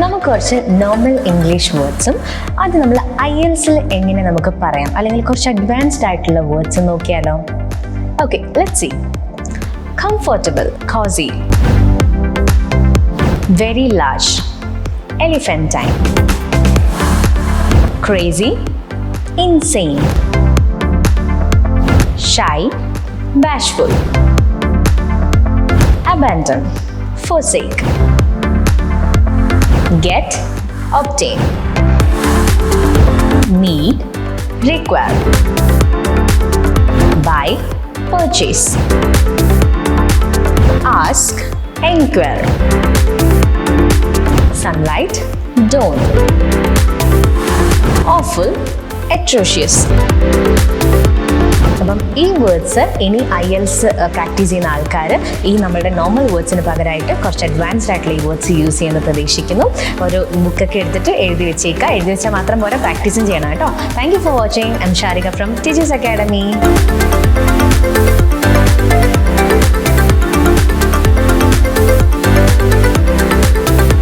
നമുക്ക് കുറച്ച് normal English വേർഡ്സും അത് നമ്മൾ IELTSൽ എങ്ങനെ നമുക്ക് പറയാം, അല്ലെങ്കിൽ കുറച്ച് അഡ്വാൻസ്ഡ് ആയിട്ടുള്ള വേർഡ്സ് നോക്കിയാലോ? Okay, let's see. Comfortable, cozy. Very large, elephantine. Crazy, insane. Shy, bashful. Abandon, forsake. Get, obtain. Need, require. Buy, purchase. Ask, inquire. Sunlight, dawn. Awful, atrocious. അപ്പം ഈ വേർഡ്സ് ഇനി IELTS പ്രാക്ടീസ് ചെയ്യുന്ന ആൾക്കാർ ഈ നമ്മളുടെ normal വേർഡ്സിന് പകരമായിട്ട് കുറച്ച് അഡ്വാൻസ്ഡ് ആയിട്ടുള്ള ഈ വേർഡ്സ് യൂസ് ചെയ്യുന്നത് പ്രതീക്ഷിക്കുന്നു. ഒരു ബുക്കൊക്കെ എടുത്തിട്ട് എഴുതി വെച്ചേക്കുക. എഴുതി വെച്ചാൽ മാത്രം പോരാ, പ്രാക്ടീസും ചെയ്യണം കേട്ടോ. Thank you for watching. I M Sharika from Tiju's academy.